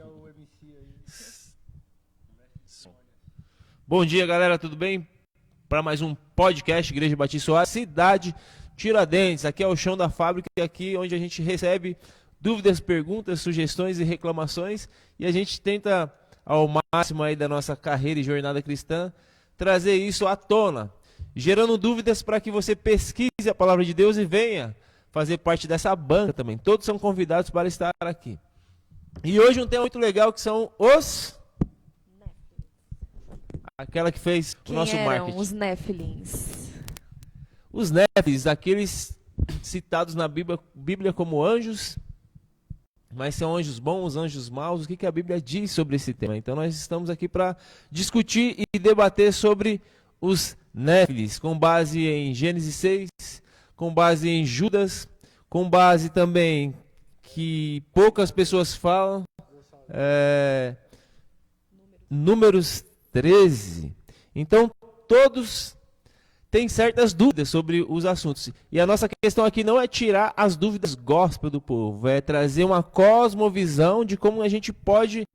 o MC aí. Bom dia, galera, tudo bem? Para mais um podcast Igreja Batista Oásis, cidade Tiradentes. Aqui é o chão da fábrica, aqui onde a gente recebe dúvidas, perguntas, sugestões e reclamações, e a gente tenta ao máximo aí da nossa carreira e jornada cristã trazer isso à tona, gerando dúvidas para que você pesquise a palavra de Deus e venha fazer parte dessa banca também. Todos são convidados para estar aqui. E hoje um tema muito legal que são os... Aquela que fez o nosso marketing. Os Néfilins? Os Néfilins, aqueles citados na Bíblia como anjos, mas são anjos bons, anjos maus. O que a Bíblia diz sobre esse tema? Então nós estamos aqui para discutir e debater sobre os Néfilins, com base em Gênesis 6, com base em Judas, com base também que poucas pessoas falam, Números 13. Então, todos têm certas dúvidas sobre os assuntos. E a nossa questão aqui não é tirar as dúvidas gospel do povo, é trazer uma cosmovisão de como a gente pode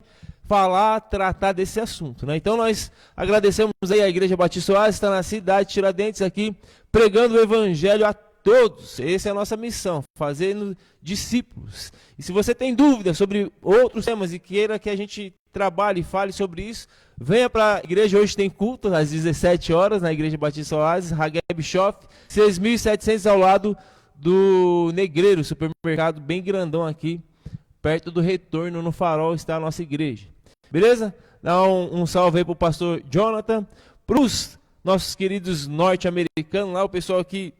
falar, tratar desse assunto, né? Então, nós agradecemos aí a Igreja Batista Oásis, está na cidade de Tiradentes aqui, pregando o Evangelho a todos. Essa é a nossa missão, fazendo discípulos. E se você tem dúvidas sobre outros temas e queira que a gente trabalhe e fale sobre isso, venha para a igreja. Hoje tem culto às 17 horas na Igreja Batista Oásis, Hagé Bischoff, 6.700 ao lado do Negreiro, supermercado bem grandão aqui, perto do Retorno, no Farol, está a nossa igreja. Beleza? Dá um salve aí para o pastor Jonathan, para os nossos queridos norte-americanos lá, o pessoal que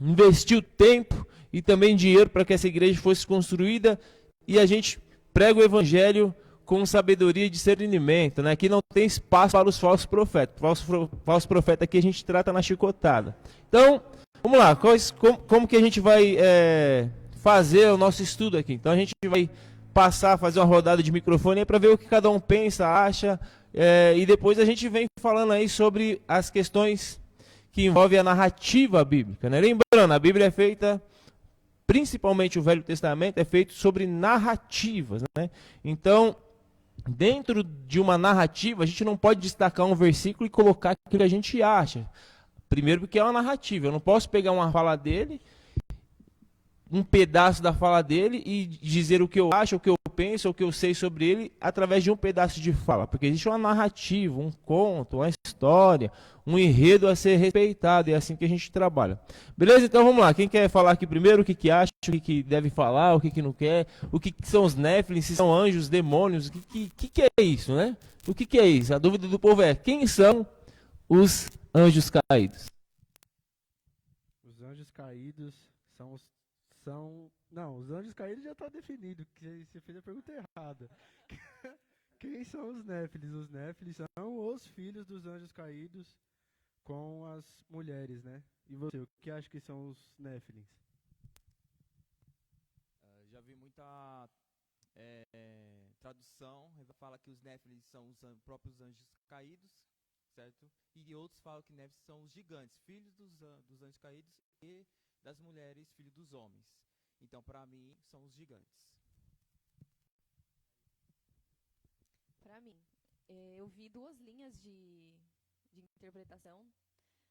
investiu tempo e também dinheiro para que essa igreja fosse construída, e a gente prega o evangelho com sabedoria e discernimento, né? Aqui não tem espaço para os falsos profetas. Falso profeta aqui a gente trata na chicotada. Então, vamos lá, como que a gente vai fazer o nosso estudo aqui? Então a gente vai fazer uma rodada de microfone para ver o que cada um pensa, acha, e depois a gente vem falando aí sobre as questões que envolvem a narrativa bíblica, né? Lembrando, a Bíblia é feita, principalmente o Velho Testamento, é feito sobre narrativas, né? Então, dentro de uma narrativa, a gente não pode destacar um versículo e colocar aquilo que a gente acha. Primeiro porque é uma narrativa, eu não posso pegar uma fala dele, um pedaço da fala dele e dizer o que eu acho, o que eu penso, o que eu sei sobre ele através de um pedaço de fala, porque existe uma narrativa, um conto, uma história, um enredo a ser respeitado, e é assim que a gente trabalha. Beleza? Então vamos lá, quem quer falar aqui primeiro, o que acha, o que deve falar, o que não quer, o que são os Néfilins, se são anjos, demônios, o que é isso, né? O que é isso? A dúvida do povo é, quem são os anjos caídos? Os anjos caídos Não, os anjos caídos já está definido, que você fez a pergunta errada. Quem são os Néfilins? Os Néfilins são os filhos dos anjos caídos com as mulheres, né? E você, o que acha que são os Néfilins? Já vi muita tradução, fala que os Néfilins são os próprios anjos caídos, certo? E outros falam que Néfilins são os gigantes, filhos dos anjos caídos e das mulheres, filhos dos homens. Então, para mim, são os gigantes. Para mim, eu vi duas linhas de interpretação.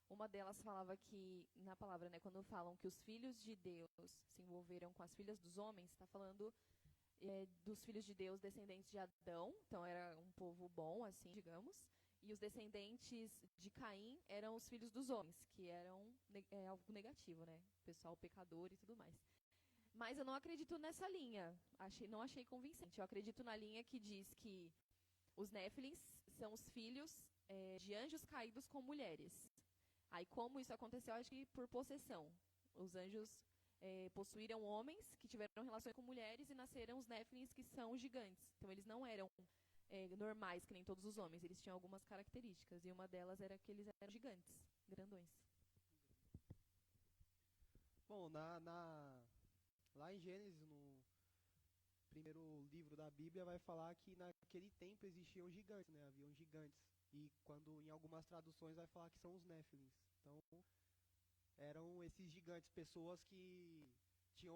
Uma delas falava que, na palavra, né, quando falam que os filhos de Deus se envolveram com as filhas dos homens, está falando dos filhos de Deus descendentes de Adão, então era um povo bom, assim, digamos, e os descendentes de Caim eram os filhos dos homens, que eram algo negativo, né, pessoal pecador e tudo mais. Mas eu não acredito nessa linha, não achei convincente. Eu acredito na linha que diz que os Néfilins são os filhos de anjos caídos com mulheres. Aí como isso aconteceu, acho que por possessão. Os anjos possuíram homens que tiveram relações com mulheres e nasceram os Néfilins, que são os gigantes. Então eles não eram normais, que nem todos os homens. Eles tinham algumas características, e uma delas era que eles eram gigantes, grandões. Bom, lá em Gênesis, no primeiro livro da Bíblia, vai falar que naquele tempo existiam gigantes, né? Haviam gigantes. E quando em algumas traduções vai falar que são os Néfilins. Então, eram esses gigantes, pessoas que tinha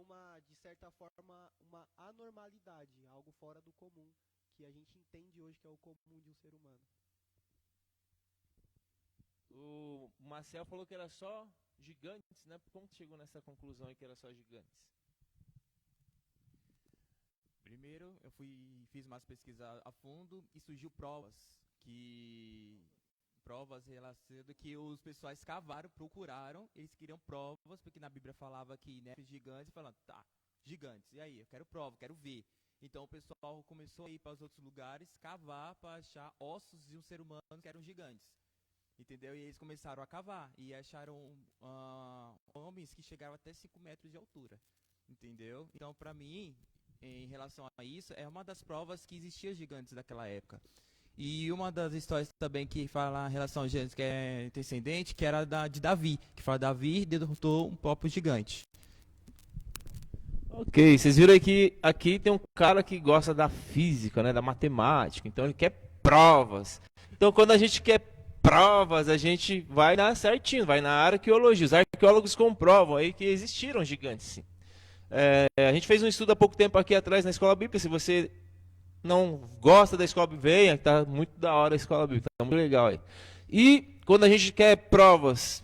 de certa forma, uma anormalidade, algo fora do comum, que a gente entende hoje que é o comum de um ser humano. O Marcel falou que era só gigantes, né? Como chegou nessa conclusão aí que era só gigantes? Primeiro, fiz umas pesquisas a fundo e surgiu provas relacionadas que os pessoais cavaram, procuraram, eles queriam provas, porque na Bíblia falava que nefes gigantes, falando, tá, gigantes, e aí, eu quero prova, quero ver. Então o pessoal começou a ir para os outros lugares, cavar para achar ossos de um ser humano que eram gigantes. Entendeu? E eles começaram a cavar e acharam homens que chegavam até 5 metros de altura. Entendeu? Então, para mim, em relação a isso, é uma das provas que existiam gigantes daquela época. E uma das histórias também que fala em relação a gigantes que é descendente, que era de Davi, que fala Davi derrotou um próprio gigante. Ok, vocês viram aí que aqui tem um cara que gosta da física, né, da matemática, então ele quer provas. Então quando a gente quer provas, a gente vai certinho, vai na arqueologia. Os arqueólogos comprovam aí que existiram gigantes, sim. A gente fez um estudo há pouco tempo aqui atrás na Escola Bíblica. Se você não gosta da Escola Bíblica, venha, tá muito da hora a Escola Bíblica, tá muito legal aí. E quando a gente quer provas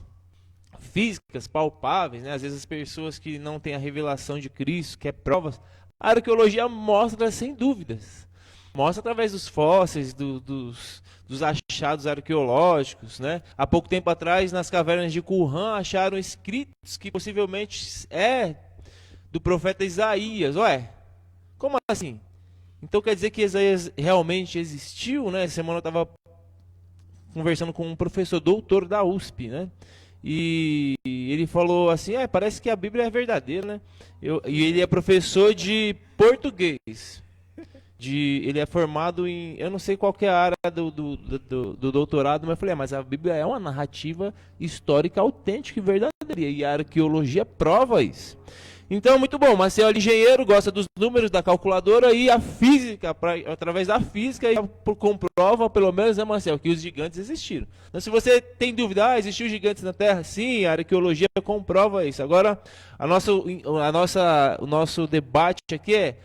físicas, palpáveis, né, às vezes as pessoas que não têm a revelação de Cristo, quer provas, a arqueologia mostra sem dúvidas. Mostra através dos fósseis, dos achados arqueológicos, né? Há pouco tempo atrás, nas cavernas de Qumran, acharam escritos que possivelmente é do profeta Isaías. Ué, como assim? Então quer dizer que Isaías realmente existiu, né? Essa semana eu estava conversando com um professor doutor da USP, né? E ele falou assim, parece que a Bíblia é verdadeira, né? E ele é professor de português. Ele é formado em, eu não sei qual que é a área do doutorado, mas eu falei, mas a Bíblia é uma narrativa histórica autêntica e verdadeira, e a arqueologia prova isso. Então, muito bom, Marcel é engenheiro, gosta dos números, da calculadora, e a física, através da física, comprova, pelo menos, né, Marcel, que os gigantes existiram. Então, se você tem dúvida, existiu gigantes na Terra? Sim, a arqueologia comprova isso. Agora, o nosso debate aqui é,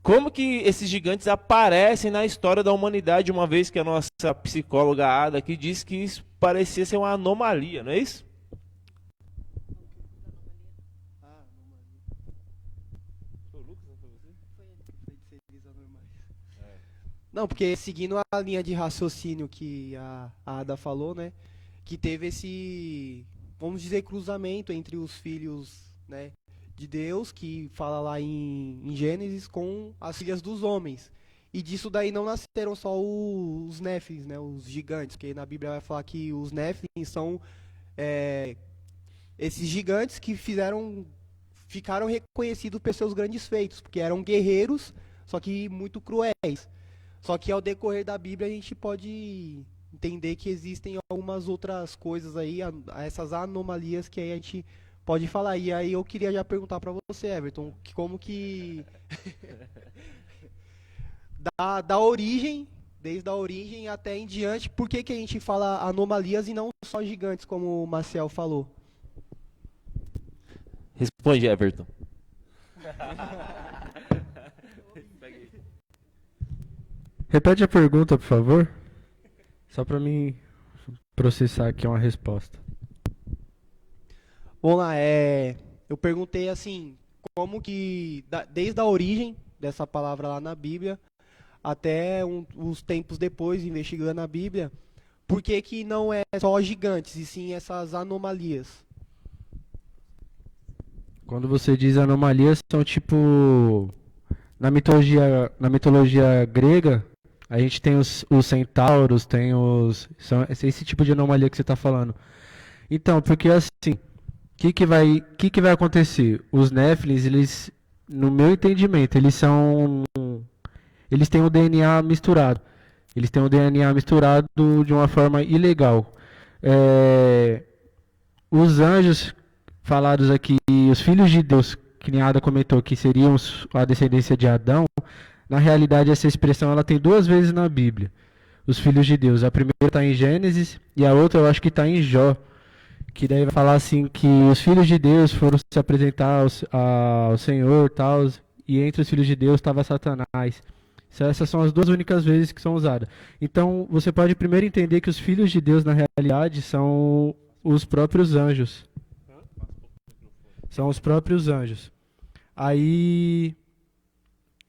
como que esses gigantes aparecem na história da humanidade, uma vez que a nossa psicóloga Ada aqui disse que isso parecia ser uma anomalia, não é isso? Não, porque seguindo a linha de raciocínio que a Ada falou, né, que teve esse, vamos dizer, cruzamento entre os filhos, né, de Deus, que fala lá em Gênesis, com as filhas dos homens. E disso daí não nasceram só os Néfilins, né, os gigantes, porque na Bíblia vai falar que os Néfilins são esses gigantes que ficaram reconhecidos pelos seus grandes feitos, porque eram guerreiros, só que muito cruéis. Só que ao decorrer da Bíblia a gente pode entender que existem algumas outras coisas aí, essas anomalias que aí a gente pode falar. E aí eu queria já perguntar para você, Everton, como que da origem, desde a origem até em diante, por que a gente fala anomalias e não só gigantes, como o Marcel falou? Responde, Everton. Repete a pergunta, por favor. Só para mim processar aqui uma resposta. Vamos lá, eu perguntei assim, como que, desde a origem dessa palavra lá na Bíblia, até uns tempos depois, investigando a Bíblia, por que não é só gigantes, e sim essas anomalias? Quando você diz anomalias, são tipo, na mitologia grega, a gente tem os centauros, são esse tipo de anomalia que você está falando. Então, porque assim, o que vai acontecer? Os Néfilins, eles, no meu entendimento, eles têm o DNA misturado. Eles têm o DNA misturado de uma forma ilegal. Os anjos falados aqui, os filhos de Deus, que nem a Ada comentou, que seriam a descendência de Adão, na realidade essa expressão ela tem 2 vezes na Bíblia. Os filhos de Deus. A primeira está em Gênesis e a outra eu acho que está em Jó. que daí vai falar assim que os filhos de Deus foram se apresentar ao Senhor, tal, e entre os filhos de Deus estava Satanás. Essas são as duas únicas vezes que são usadas. Então, você pode primeiro entender que os filhos de Deus, na realidade, são os próprios anjos. São os próprios anjos. Aí,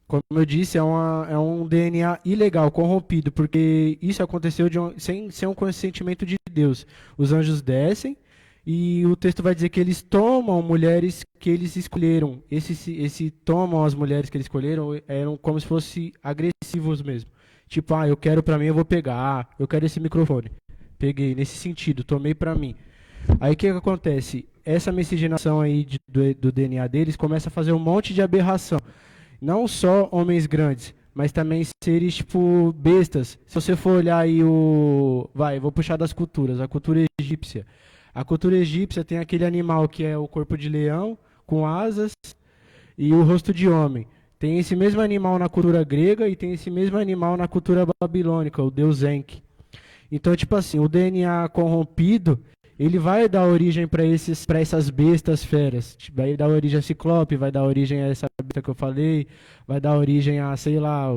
como eu disse, é um DNA ilegal, corrompido, porque isso aconteceu sem um consentimento de Deus. Os anjos descem e o texto vai dizer que eles tomam mulheres que eles escolheram. Esse tomam as mulheres que eles escolheram eram como se fossem agressivos mesmo. Tipo, eu quero pra mim, eu vou pegar. Eu quero esse microfone. Peguei, nesse sentido, tomei pra mim. Aí o que acontece? Essa miscigenação aí do DNA deles começa a fazer um monte de aberração. Não só homens grandes, mas também seres tipo bestas. Se você for olhar aí vou puxar das culturas, a cultura egípcia. A cultura egípcia tem aquele animal que é o corpo de leão, com asas e o rosto de homem. Tem esse mesmo animal na cultura grega e tem esse mesmo animal na cultura babilônica, o deus Enki. Então, tipo assim, o DNA corrompido, ele vai dar origem para essas bestas feras. Vai dar origem a Ciclope, vai dar origem a essa besta que eu falei, vai dar origem a, sei lá,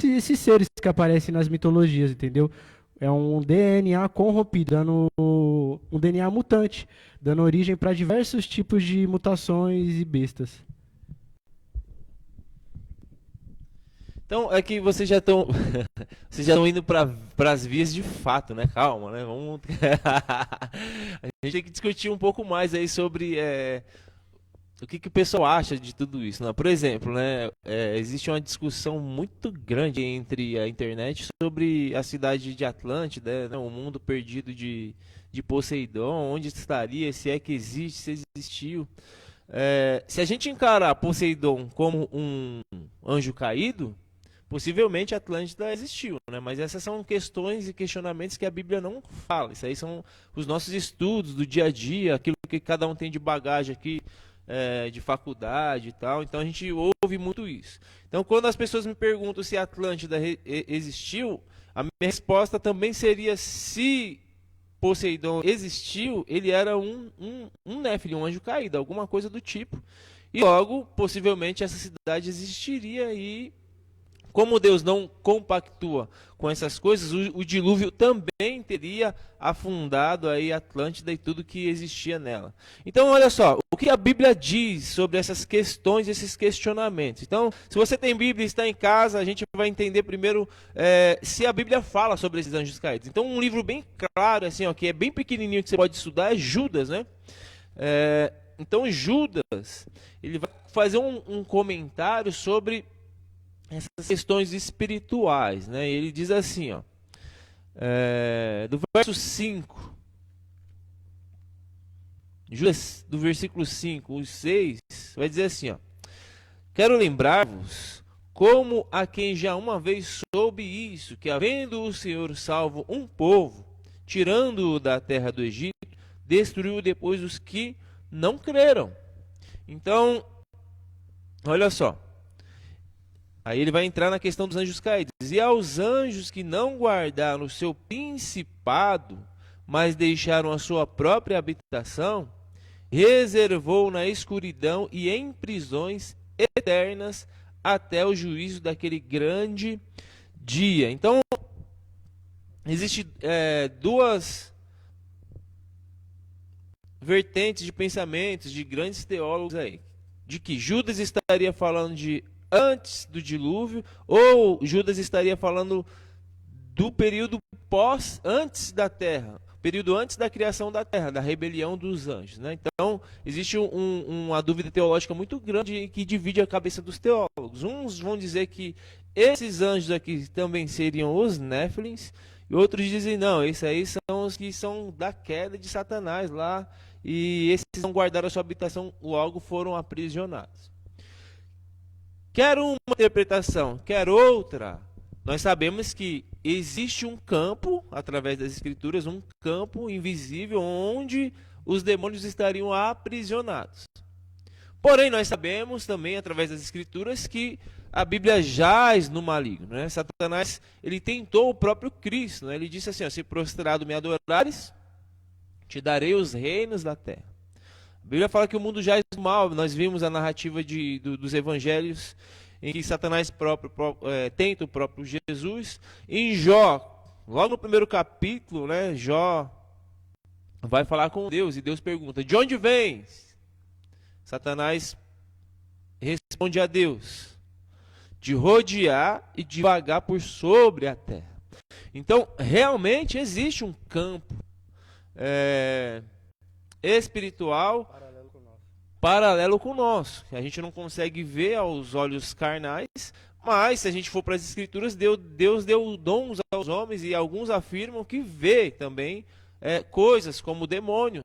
esses seres que aparecem nas mitologias, entendeu? É um DNA corrompido, um DNA mutante, dando origem para diversos tipos de mutações e bestas. Então, é que vocês já estão indo para as vias de fato, né? Calma, né? Vamos a gente tem que discutir um pouco mais aí sobre o que o pessoal acha de tudo isso, né? Por exemplo, né? Existe uma discussão muito grande entre a internet sobre a cidade de Atlântida, né? O mundo perdido de Poseidon, onde estaria, se é que existe, se existiu. Se a gente encarar Poseidon como um anjo caído, possivelmente Atlântida existiu, né? Mas essas são questões e questionamentos que a Bíblia não fala. Isso aí são os nossos estudos do dia a dia, aquilo que cada um tem de bagagem aqui, de faculdade e tal. Então a gente ouve muito isso. Então quando as pessoas me perguntam se Atlântida existiu, a minha resposta também seria: se Poseidon existiu, ele era um Néfili, um anjo caído, alguma coisa do tipo. E logo, possivelmente, essa cidade existiria e, como Deus não compactua com essas coisas, o dilúvio também teria afundado aí Atlântida e tudo que existia nela. Então, olha só, o que a Bíblia diz sobre essas questões, esses questionamentos. Então, se você tem Bíblia e está em casa, a gente vai entender primeiro se a Bíblia fala sobre esses anjos caídos. Então, um livro bem claro, assim, ó, que é bem pequenininho que você pode estudar, é Judas, né? Então, Judas, ele vai fazer um comentário sobre essas questões espirituais, né? Ele diz assim, ó, do verso 5, Judas, do versículo 5, o 6, vai dizer assim, ó: quero lembrar-vos, como a quem já uma vez soube isso, que havendo o Senhor salvo um povo, tirando-o da terra do Egito, destruiu depois os que não creram. Então, olha só, aí ele vai entrar na questão dos anjos caídos. E aos anjos que não guardaram o seu principado, mas deixaram a sua própria habitação, reservou na escuridão e em prisões eternas até o juízo daquele grande dia. Então, existem duas vertentes de pensamentos de grandes teólogos aí, de que Judas estaria falando de antes do dilúvio, ou Judas estaria falando do período antes da terra, período antes da criação da terra, da rebelião dos anjos, né? Então, existe uma dúvida teológica muito grande que divide a cabeça dos teólogos. Uns vão dizer que esses anjos aqui também seriam os Néfilins, e outros dizem, não, esses aí são os que são da queda de Satanás lá, e esses não guardaram a sua habitação, logo foram aprisionados. Quer uma interpretação, quer outra, nós sabemos que existe um campo, através das Escrituras, um campo invisível onde os demônios estariam aprisionados. Porém, nós sabemos também, através das Escrituras, que a Bíblia jaz no maligno, né? Satanás, ele tentou o próprio Cristo, né? Ele disse assim, ó, se prostrado me adorares, Te darei os reinos da terra. A Bíblia fala que o mundo jaz do mal. Nós vimos a narrativa dos evangelhos em que Satanás tenta o próprio Jesus. Em Jó, logo no primeiro capítulo, né, Jó vai falar com Deus e Deus pergunta: de onde vens? Satanás responde a Deus: de rodear e de vagar por sobre a terra. Então, realmente existe um campo espiritual paralelo com o nosso. A gente não consegue ver aos olhos carnais, mas se a gente for para as Escrituras, Deus deu dons aos homens, e alguns afirmam que vê também coisas como demônios,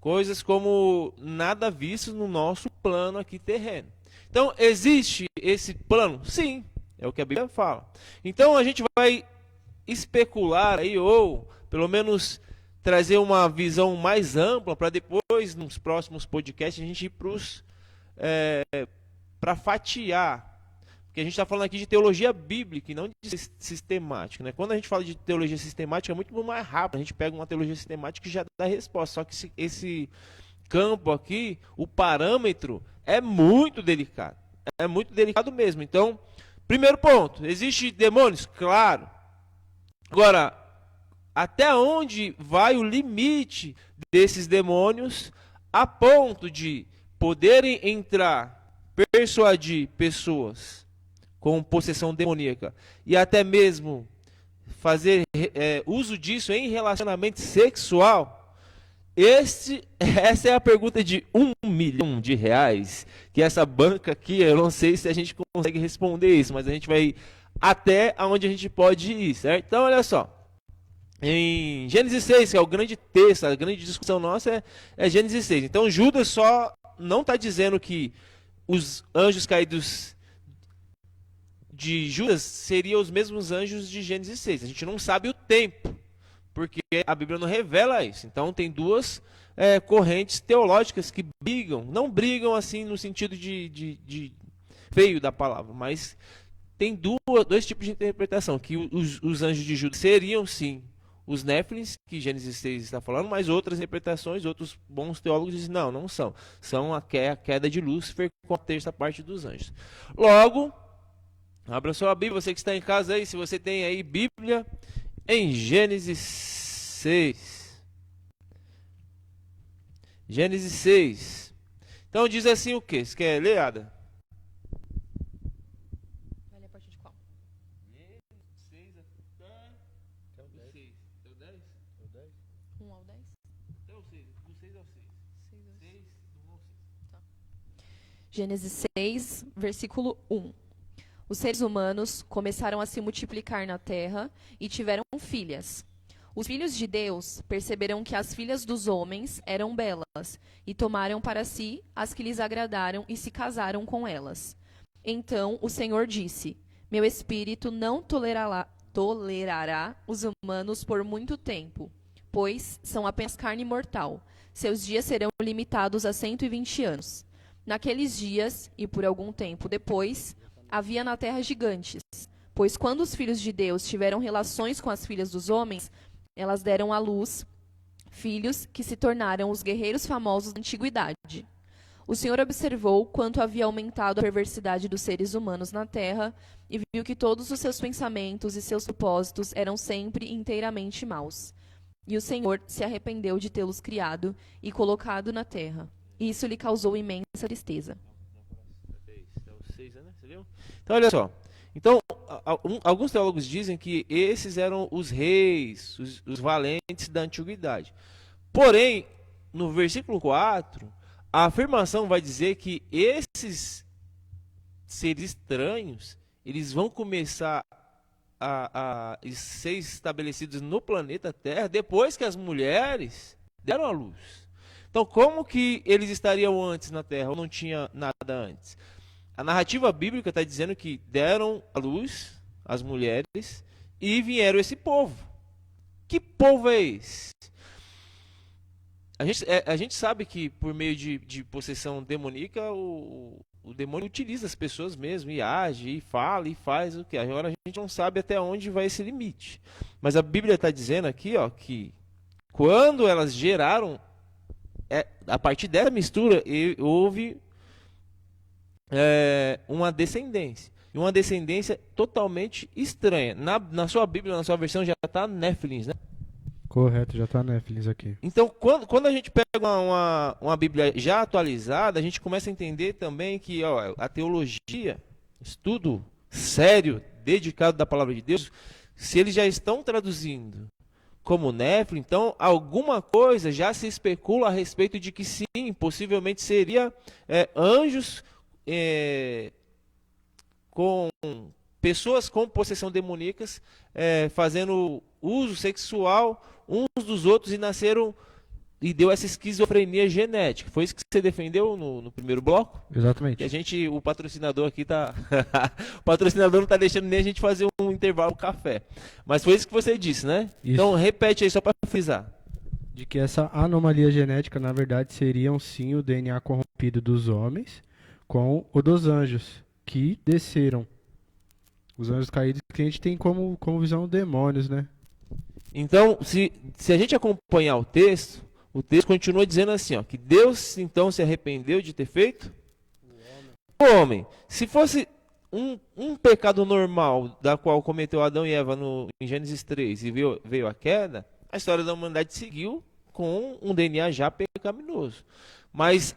coisas como nada visto no nosso plano aqui terreno. Então, existe esse plano? Sim, é o que a Bíblia fala. Então, a gente vai especular aí, ou pelo menos trazer uma visão mais ampla, para depois, nos próximos podcasts, a gente ir para fatiar. Porque a gente está falando aqui de teologia bíblica e não de sistemática, né? Quando a gente fala de teologia sistemática, é muito mais rápido. A gente pega uma teologia sistemática e já dá a resposta. Só que esse campo aqui, o parâmetro, é muito delicado. É muito delicado mesmo. Então, primeiro ponto, existe demônios? Claro. Agora, até onde vai o limite desses demônios a ponto de poderem entrar, persuadir pessoas com possessão demoníaca e até mesmo fazer uso disso em relacionamento sexual? Essa é a pergunta de R$1 milhão, que essa banca aqui, eu não sei se a gente consegue responder isso, mas a gente vai até onde a gente pode ir, certo? Então, olha só. Em Gênesis 6, que é o grande texto, a grande discussão nossa é Gênesis 6. Então, Judas só não está dizendo que os anjos caídos de Judas seriam os mesmos anjos de Gênesis 6. A gente não sabe o tempo, porque a Bíblia não revela isso. Então, tem duas correntes teológicas que brigam. Não brigam assim no sentido de feio da palavra, mas tem dois tipos de interpretação. Que os anjos de Judas seriam, sim, os Néfilins, que Gênesis 6 está falando, mas outras interpretações, outros bons teólogos dizem, não são. São a queda de Lúcifer com a terça parte dos anjos. Logo, abra sua Bíblia, você que está em casa aí, se você tem aí Bíblia, em Gênesis 6. Gênesis 6. Então diz assim o quê? Você quer ler, Ada? Vai ler a partir de qual? 6 até o 10. Até o 10? 1 ao 10? Até o 6. Do 6 ao 6. 6 do 1 ao 6. Tá. Gênesis 6, versículo 1. Os seres humanos começaram a se multiplicar na terra e tiveram filhas. Os filhos de Deus perceberam que as filhas dos homens eram belas e tomaram para si as que lhes agradaram e se casaram com elas. Então o Senhor disse: meu espírito não tolerará os humanos por muito tempo, pois são apenas carne mortal. Seus dias serão limitados a 120 anos. Naqueles dias, e por algum tempo depois, havia na terra gigantes, pois quando os filhos de Deus tiveram relações com as filhas dos homens, elas deram à luz filhos que se tornaram os guerreiros famosos da antiguidade. O Senhor observou quanto havia aumentado a perversidade dos seres humanos na terra e viu que todos os seus pensamentos e seus propósitos eram sempre inteiramente maus. E o Senhor se arrependeu de tê-los criado e colocado na terra. E isso lhe causou imensa tristeza. Então, olha só. Então, alguns teólogos dizem que esses eram os reis, os valentes da antiguidade. Porém, no versículo 4, a afirmação vai dizer que esses seres estranhos, eles vão começar a ser estabelecidos no planeta Terra depois que as mulheres deram à luz. Então, como que eles estariam antes na Terra ou não tinha nada antes? A narrativa bíblica está dizendo que deram à luz as mulheres e vieram esse povo. Que povo é esse? A gente sabe que por meio de possessão demoníaca, o demônio utiliza as pessoas mesmo, e age, e fala, e faz o que. Agora a gente não sabe até onde vai esse limite. Mas a Bíblia está dizendo aqui, ó, que quando elas geraram, a partir dessa mistura, houve uma descendência. E uma descendência totalmente estranha. Na sua Bíblia, na sua versão, já está Néfilins, né? Correto, já está Néfilins aqui. Então, quando a gente pega uma Bíblia já atualizada, a gente começa a entender também que a teologia, estudo sério, dedicado da palavra de Deus, se eles já estão traduzindo como Néfilim, então alguma coisa já se especula a respeito de que sim, possivelmente seria anjos com pessoas com possessão demoníacas fazendo uso sexual uns dos outros e nasceram e deu essa esquizofrenia genética. Foi isso que você defendeu no primeiro bloco? Exatamente. E o patrocinador aqui tá o patrocinador não está deixando nem a gente fazer um intervalo café. Mas foi isso que você disse, né? Isso. Então repete aí só para frisar. De que essa anomalia genética, na verdade, seriam sim o DNA corrompido dos homens com o dos anjos que desceram. Os anjos caídos que a gente tem como visão demônios, né? Então, se a gente acompanhar o texto continua dizendo assim, que Deus então se arrependeu de ter feito o homem. Se fosse um pecado normal, da qual cometeu Adão e Eva em Gênesis 3 e veio a queda, a história da humanidade seguiu com um DNA já pecaminoso. Mas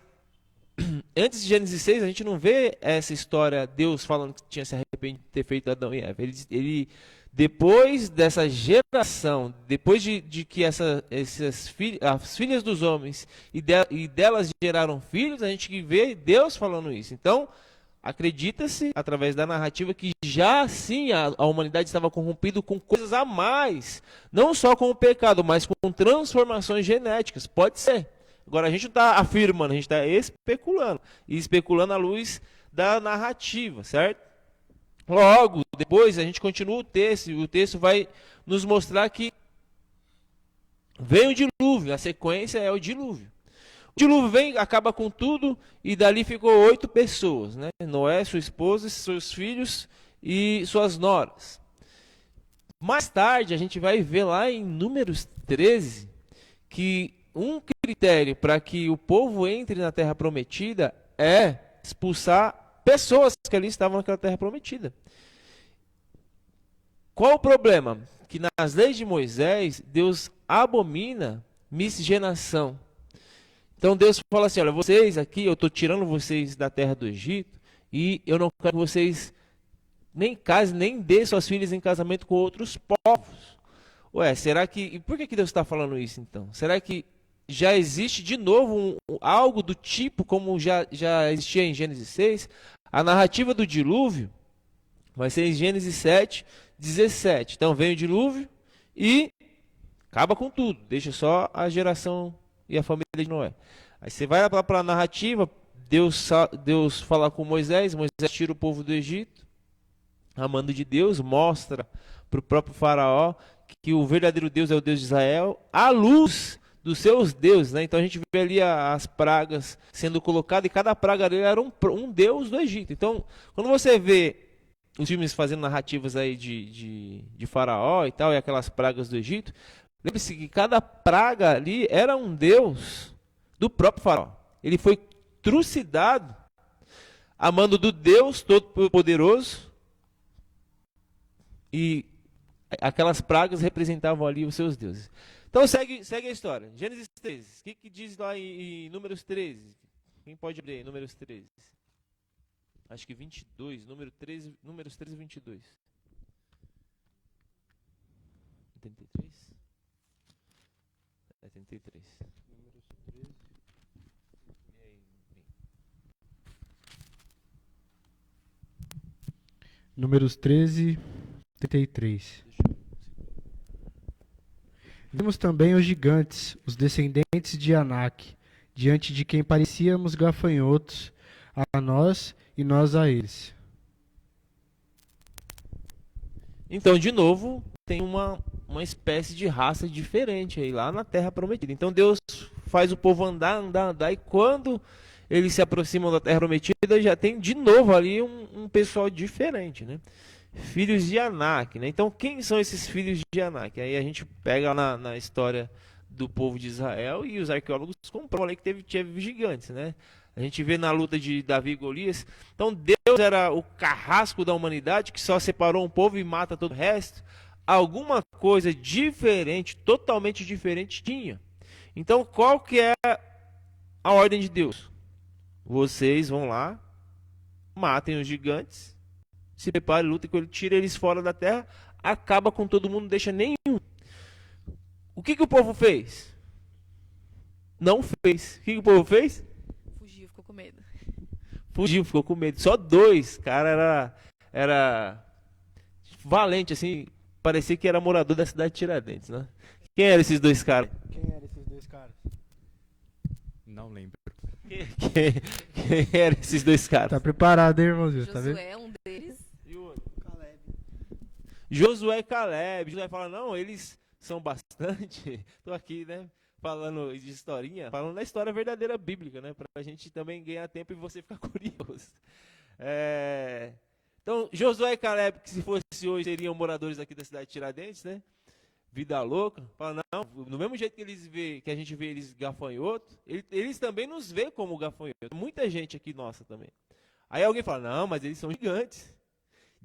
antes de Gênesis 6, a gente não vê essa história, Deus falando que tinha se arrependido de ter feito Adão e Eva. Ele depois dessa geração, depois de que as filhas dos homens e delas geraram filhos, a gente vê Deus falando isso. Então, acredita-se, através da narrativa, que já sim a humanidade estava corrompida com coisas a mais. Não só com o pecado, mas com transformações genéticas. Pode ser. Agora, a gente não está afirmando, a gente está especulando. E especulando à luz da narrativa, certo? Logo, depois a gente continua o texto, e o texto vai nos mostrar que vem o dilúvio, a sequência é o dilúvio. O dilúvio vem, acaba com tudo, e dali ficou 8 pessoas, né? Noé, sua esposa, seus filhos e suas noras. Mais tarde, a gente vai ver lá em Números 13, que um critério para que o povo entre na Terra Prometida é expulsar pessoas que ali estavam naquela terra prometida. Qual o problema? Que nas leis de Moisés, Deus abomina miscigenação. Então Deus fala assim, olha, vocês aqui, eu estou tirando vocês da terra do Egito, e eu não quero que vocês nem casem, nem dêem suas filhas em casamento com outros povos. Ué, será que... E por que Deus está falando isso então? Será que já existe de novo algo do tipo como já existia em Gênesis 6? A narrativa do dilúvio vai ser em Gênesis 7, 17. Então vem o dilúvio e acaba com tudo. Deixa só a geração e a família de Noé. Aí você vai lá para a narrativa, Deus fala com Moisés tira o povo do Egito, a mando de Deus, mostra para o próprio faraó que o verdadeiro Deus é o Deus de Israel, à luz dos seus deuses, né? Então a gente vê ali as pragas sendo colocadas, e cada praga ali era um deus do Egito. Então, quando você vê os filmes fazendo narrativas aí de faraó e tal, e aquelas pragas do Egito, lembre-se que cada praga ali era um deus do próprio faraó. Ele foi trucidado a mando do Deus Todo-Poderoso, e aquelas pragas representavam ali os seus deuses. Então segue a história. Gênesis 13. O que diz lá em Números 13? Quem pode ler Números 13? Acho que 22. Números 13 e 22. 33? É 33. Números 13. Números 13, 33. Vimos também os gigantes, os descendentes de Anak, diante de quem parecíamos gafanhotos, a nós e nós a eles. Então, de novo, tem uma espécie de raça diferente aí lá na Terra Prometida. Então Deus faz o povo andar, e quando eles se aproximam da Terra Prometida, já tem de novo ali um pessoal diferente, né? Filhos de Anak, né? Então, quem são esses filhos de Anak? Aí a gente pega na história do povo de Israel, e os arqueólogos comprovam ali que teve gigantes, né? A gente vê na luta de Davi e Golias. Então Deus era o carrasco da humanidade que só separou um povo e mata todo o resto. Alguma coisa diferente, totalmente diferente tinha. Então qual que é a ordem de Deus? Vocês vão lá, matem os gigantes, se preparem, lutem com ele, tira eles fora da terra, acaba com todo mundo, não deixa nenhum. O que o povo fez? Não fez. O que o povo fez? Fugiu, ficou com medo. Fugiu, ficou com medo. Só 2, cara, era valente, assim, parecia que era morador da cidade de Tiradentes, né? Quem eram esses 2 caras? Quem eram esses 2 caras? Não lembro. Quem eram esses 2 caras? Tá preparado, hein, irmãozinho? Tá vendo? Josué é um deles. E o outro? Caleb. Josué e Caleb. Josué fala, não, eles são bastante. Tô aqui, né, falando de historinha, falando da história verdadeira bíblica, né, pra gente também ganhar tempo e você ficar curioso. Então, Josué e Caleb, que se fosse hoje, seriam moradores aqui da cidade de Tiradentes, né? Vida louca. Fala, não, do mesmo jeito que a gente vê eles gafanhoto, eles também nos vê como gafanhoto. Muita gente aqui nossa também. Aí alguém fala, não, mas eles são gigantes.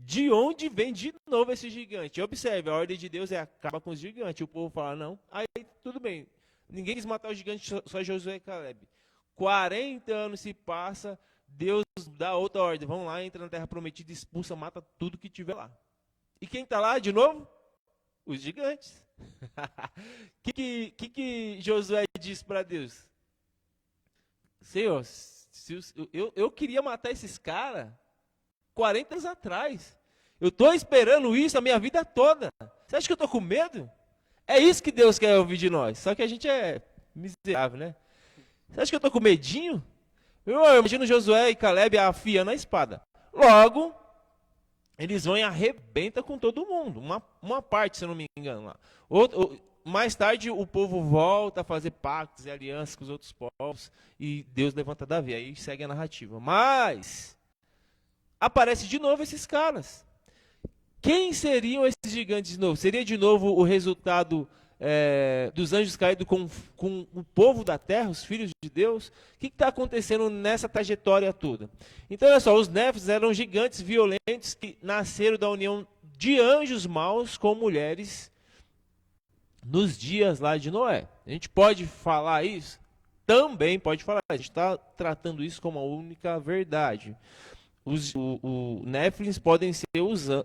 De onde vem de novo esse gigante? Observe, a ordem de Deus é acaba com os gigantes. O povo fala, não. Aí tudo bem. Ninguém quis matar os gigantes, só Josué e Caleb. 40 anos se passa, Deus dá outra ordem. Vão lá, entra na terra prometida, expulsa, mata tudo que tiver lá. E quem está lá de novo? Os gigantes. O que Josué disse para Deus? Senhor, eu queria matar esses caras 40 anos atrás. Eu estou esperando isso a minha vida toda. Você acha que eu estou com medo? É isso que Deus quer ouvir de nós. Só que a gente é miserável, né? Você acha que eu estou com medinho? Eu imagino Josué e Caleb afiando a espada. Logo, eles vão e arrebentam com todo mundo. Uma parte, se eu não me engano, lá. Mais tarde, o povo volta a fazer pactos e alianças com os outros povos. E Deus levanta Davi. Aí segue a narrativa. Mas aparece de novo esses caras. Quem seriam esses gigantes de novo? Seria de novo o resultado dos anjos caídos com o povo da terra, os filhos de Deus? O que está acontecendo nessa trajetória toda? Então, olha só, os Néfilis eram gigantes violentos que nasceram da união de anjos maus com mulheres nos dias lá de Noé. A gente pode falar isso? Também pode falar. A gente está tratando isso como a única verdade. Os Néfilins podem ser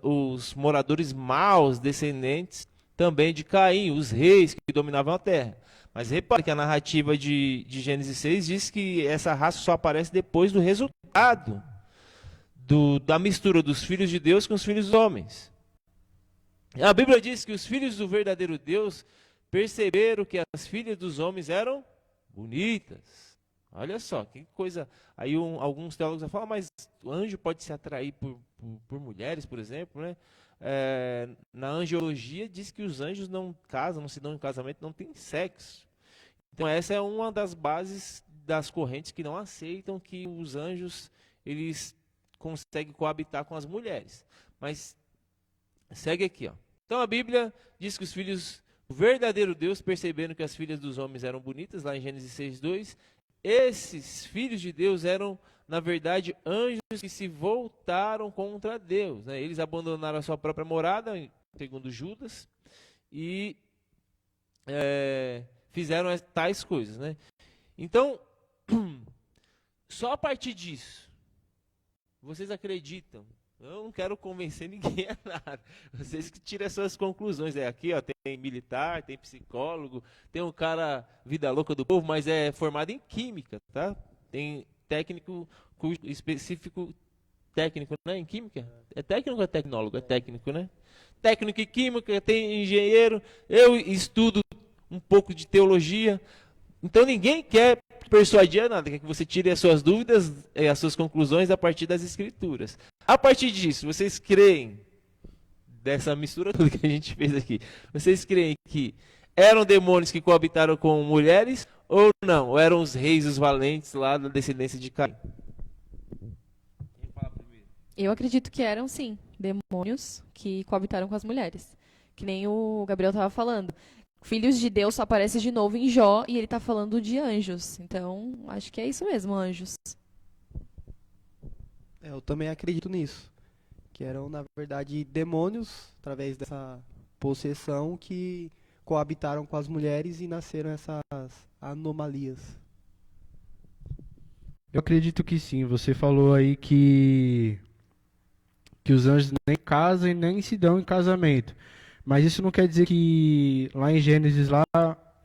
os moradores maus, descendentes também de Caim, os reis que dominavam a terra. Mas repare que a narrativa de Gênesis 6 diz que essa raça só aparece depois do resultado da mistura dos filhos de Deus com os filhos dos homens. A Bíblia diz que os filhos do verdadeiro Deus perceberam que as filhas dos homens eram bonitas. Olha só, que coisa. Aí alguns teólogos vão falar, mas o anjo pode se atrair por mulheres, por exemplo, né? Na angiologia diz que os anjos não casam, não se dão em casamento, não tem sexo. Então essa é uma das bases das correntes que não aceitam que os anjos eles conseguem coabitar com as mulheres. Mas segue aqui, ó. Então a Bíblia diz que os filhos do verdadeiro Deus perceberam que as filhas dos homens eram bonitas, lá em Gênesis 6:2. Esses filhos de Deus eram, na verdade, anjos que se voltaram contra Deus, né? Eles abandonaram a sua própria morada, segundo Judas, e fizeram tais coisas, né? Então, só a partir disso, vocês acreditam? Eu não quero convencer ninguém a nada. Vocês que tiram as suas conclusões. Aqui ó, tem militar, tem psicólogo, tem um cara vida louca do povo, mas é formado em química, tá? Tem técnico específico técnico, né? Em química? É técnico ou é tecnólogo? É técnico, né? Técnico em química, tem engenheiro. Eu estudo um pouco de teologia. Então ninguém quer persuadir a nada, quer que você tire as suas dúvidas e as suas conclusões a partir das escrituras. A partir disso, vocês creem, dessa mistura toda que a gente fez aqui, vocês creem que eram demônios que coabitaram com mulheres ou não? Ou eram os reis, os valentes lá da descendência de Caim? Quem fala primeiro? Eu acredito que eram, sim, demônios que coabitaram com as mulheres. Que nem o Gabriel estava falando. Filhos de Deus só aparece de novo em Jó e ele está falando de anjos. Então, acho que é isso mesmo, anjos. Eu também acredito nisso. Que eram, na verdade, demônios, através dessa possessão, que coabitaram com as mulheres e nasceram essas anomalias. Eu acredito que sim. Você falou aí que os anjos nem casam e nem se dão em casamento. Mas isso não quer dizer que lá em Gênesis lá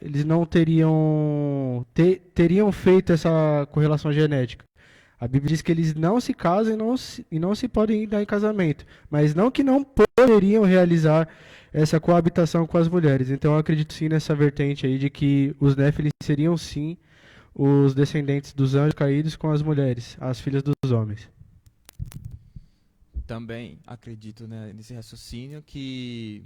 eles não teriam feito essa correlação genética. A Bíblia diz que eles não se casam e não se podem dar em casamento, mas não que não poderiam realizar essa coabitação com as mulheres. Então eu acredito sim nessa vertente aí de que os Néfilis seriam sim os descendentes dos anjos caídos com as mulheres, as filhas dos homens. Também acredito, né, nesse raciocínio que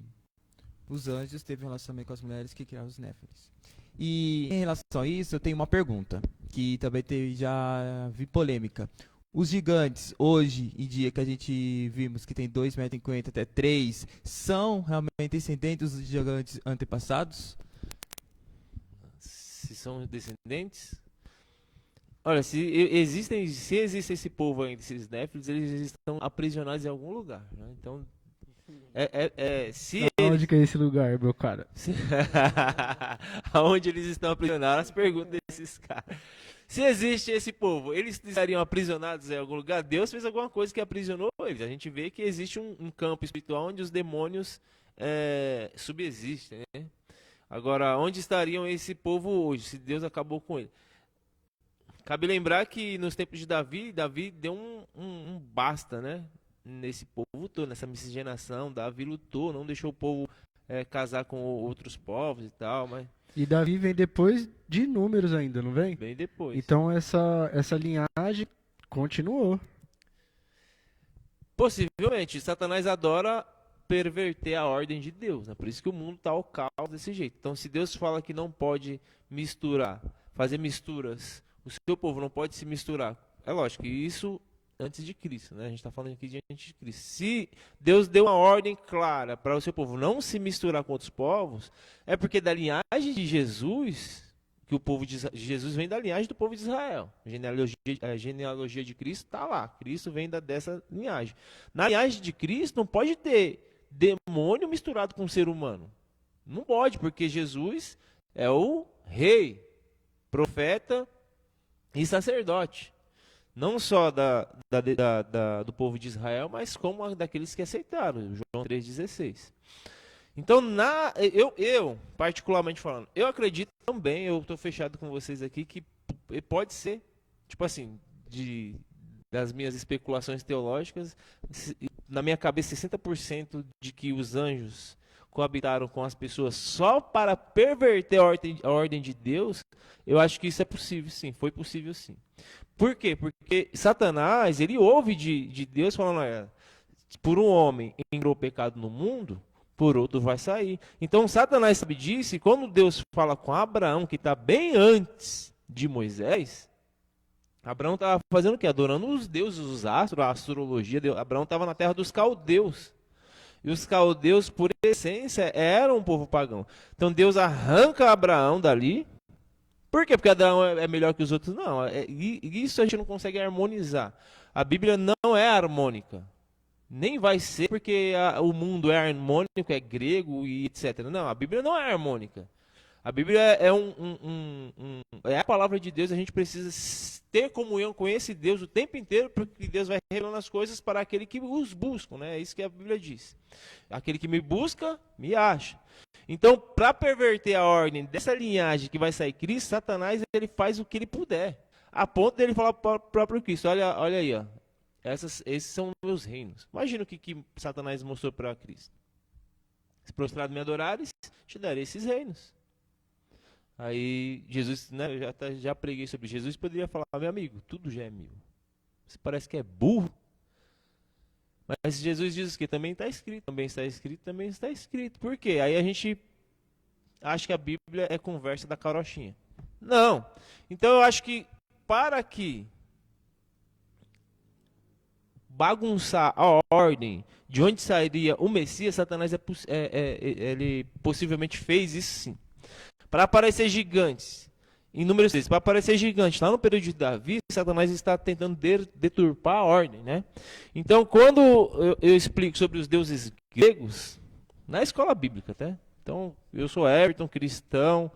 os anjos teve um relacionamento com as mulheres que criaram os Néfilis. E em relação a isso, eu tenho uma pergunta, que também já vi polêmica. Os gigantes, hoje em dia, que a gente vimos que tem 2,50 m até 3, são realmente descendentes dos gigantes antepassados? Se são descendentes? Olha, se existe esse povo ainda, esses Néfilis, eles estão aprisionados em algum lugar, né? Então, se Onde eles... que é esse lugar, meu cara? Aonde eles estão aprisionados, as perguntas desses caras. Se existe esse povo, eles estariam aprisionados em algum lugar? Deus fez alguma coisa que aprisionou eles. A gente vê que existe um campo espiritual onde os demônios subsistem, né? Agora, onde estariam esse povo hoje, se Deus acabou com ele? Cabe lembrar que nos tempos de Davi deu um basta, né? Nesse povo todo, nessa miscigenação. Davi lutou, não deixou o povo casar com outros povos e tal, mas E Davi vem depois de Números ainda, não vem? bem depois. Então essa linhagem continuou. Possivelmente, Satanás adora perverter a ordem de Deus, né? Por isso que o mundo está ao caos desse jeito. Então, se Deus fala que não pode misturar, fazer misturas, o seu povo não pode se misturar. É lógico que isso antes de Cristo, né? A gente está falando aqui de antes de Cristo. Se Deus deu uma ordem clara para o seu povo não se misturar com outros povos, é porque da linhagem de Jesus, que o povo de Jesus vem da linhagem do povo de Israel. A genealogia de Cristo está lá. Cristo vem dessa linhagem. Na linhagem de Cristo não pode ter demônio misturado com ser humano. Não pode, porque Jesus é o rei, profeta e sacerdote. Não só do povo de Israel, mas como daqueles que aceitaram. João 3,16. Então, eu, particularmente falando, eu acredito também, eu estou fechado com vocês aqui, que pode ser, tipo assim, das minhas especulações teológicas, na minha cabeça, 60% de que os anjos coabitaram com as pessoas só para perverter a ordem de Deus, eu acho que isso é possível, sim, foi possível, sim. Por quê? Porque Satanás, ele ouve de Deus falando, por um homem entrou o pecado no mundo, por outro vai sair. Então Satanás sabe disso, e quando Deus fala com Abraão, que está bem antes de Moisés, Abraão estava fazendo o quê? Adorando os deuses, os astros, a astrologia. Abraão estava na terra dos caldeus. E os caldeus, por essência, eram um povo pagão. Então Deus arranca Abraão dali. Por quê? Porque Abraão é melhor que os outros? Não, isso a gente não consegue harmonizar. A Bíblia não é harmônica. Nem vai ser porque o mundo é harmônico, é grego e etc. Não, a Bíblia não é harmônica. A Bíblia é a palavra de Deus. A gente precisa ter comunhão com esse Deus o tempo inteiro, porque Deus vai revelando as coisas para aquele que os busca, né? É isso que a Bíblia diz. Aquele que me busca, me acha. Então, para perverter a ordem dessa linhagem que vai sair Cristo, Satanás ele faz o que ele puder. A ponto dele falar para o próprio Cristo, olha aí, ó, esses são meus reinos. Imagina o que Satanás mostrou para Cristo. Se prostrado me adorares, te darei esses reinos. Aí Jesus, né, eu já preguei sobre Jesus, poderia falar, meu amigo, tudo já é meu. Você parece que é burro. Mas Jesus diz que também está escrito, também está escrito, também está escrito. Por quê? Aí a gente acha que a Bíblia é conversa da carochinha. Não. Então eu acho que para que bagunçar a ordem de onde sairia o Messias, Satanás ele possivelmente fez isso sim. Para aparecer gigantes, em Números 6, para aparecer gigante lá no período de Davi, Satanás está tentando deturpar a ordem, né? Então, quando eu explico sobre os deuses gregos, na escola bíblica, tá? Então, eu sou Everton, cristão.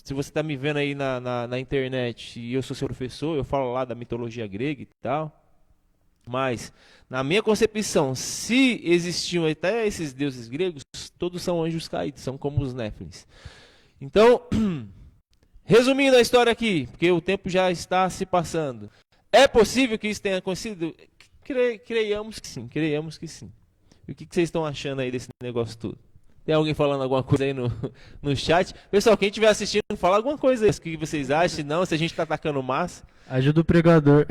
Se você está me vendo aí na internet e eu sou seu professor, eu falo lá da mitologia grega e tal. Mas, na minha concepção, se existiam até esses deuses gregos, todos são anjos caídos, são como os Néfilins. Então, resumindo a história aqui, porque o tempo já está se passando. É possível que isso tenha acontecido? Creiamos que sim, creiamos que sim. E o que vocês estão achando aí desse negócio todo? Tem alguém falando alguma coisa aí no chat? Pessoal, quem estiver assistindo, fala alguma coisa aí. O que vocês acham? Se não, se a gente está atacando massa. Ajuda o pregador.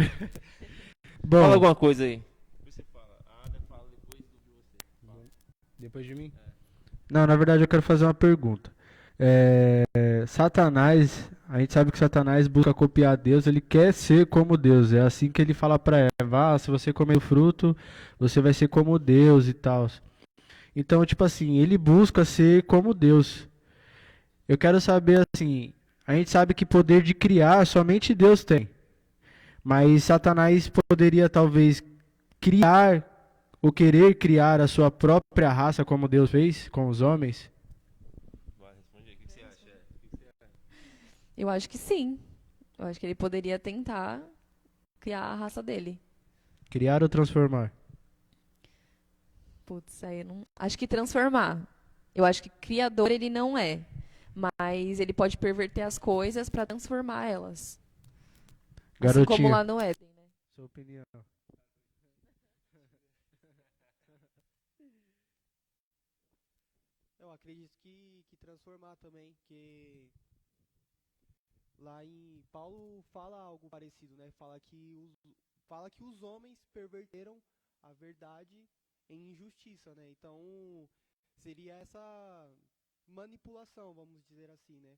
Bom, Fala alguma coisa aí. Você fala. A Ada fala depois de você. Fala. depois de mim? Não, na verdade eu quero fazer uma pergunta. Satanás, a gente sabe que Satanás busca copiar Deus, ele quer ser como Deus. É assim que ele fala pra Eva: se você comer o fruto, você vai ser como Deus e tal. Então, tipo assim, ele busca ser como Deus. Eu quero saber assim, a gente sabe que poder de criar somente Deus tem. Mas Satanás poderia talvez criar ou querer criar a sua própria raça como Deus fez com os homens? Vai, responde aí. O que você acha? Eu acho que sim. Eu acho que ele poderia tentar criar a raça dele. Criar ou transformar? Putz, aí eu não. Acho que transformar. Eu acho que criador ele não é. Mas ele pode perverter as coisas para transformar elas. Assim como Garotinho, lá no Éden, né? sua opinião. Eu acredito que transformar também, que lá em Paulo fala algo parecido, né? Fala que os homens perverteram a verdade em injustiça, né? Então seria essa manipulação, vamos dizer assim, né?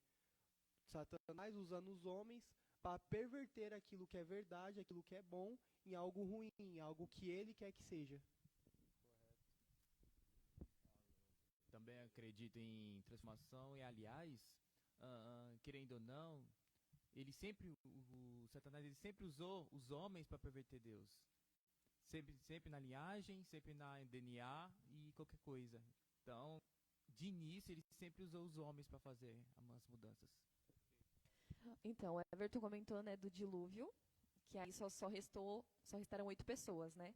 Satanás usando os homens para perverter aquilo que é verdade, aquilo que é bom, em algo ruim, em algo que ele quer que seja. Também acredito em transformação e, aliás, querendo ou não, o Satanás ele sempre usou os homens para perverter Deus. Sempre na linhagem, sempre na DNA e qualquer coisa. Então, de início, ele sempre usou os homens para fazer as mudanças. Então, o Everton comentou, né, do dilúvio, que aí só restaram 8 pessoas, né?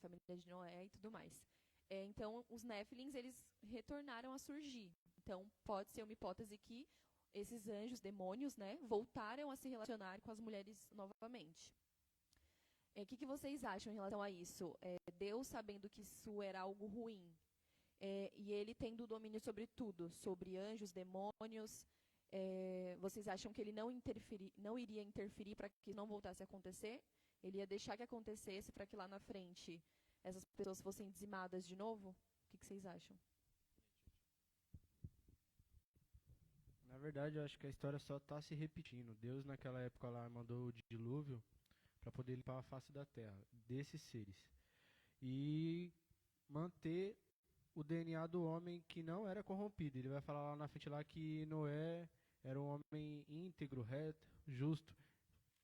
Família de Noé e tudo mais. Então, os Néfilins, eles retornaram a surgir. Então, pode ser uma hipótese que esses anjos, demônios, né, voltaram a se relacionar com as mulheres novamente. O que vocês acham em relação a isso? Deus sabendo que isso era algo ruim, e ele tendo domínio sobre tudo, sobre anjos, demônios, vocês acham que ele não iria interferir para que não voltasse a acontecer? Ele ia deixar que acontecesse para que lá na frente essas pessoas fossem dizimadas de novo? O que vocês acham? Na verdade, eu acho que a história só está se repetindo. Deus, naquela época lá, mandou o dilúvio para poder limpar a face da terra desses seres e manter o DNA do homem que não era corrompido. Ele vai falar lá na frente lá que Noé era um homem íntegro, reto, justo.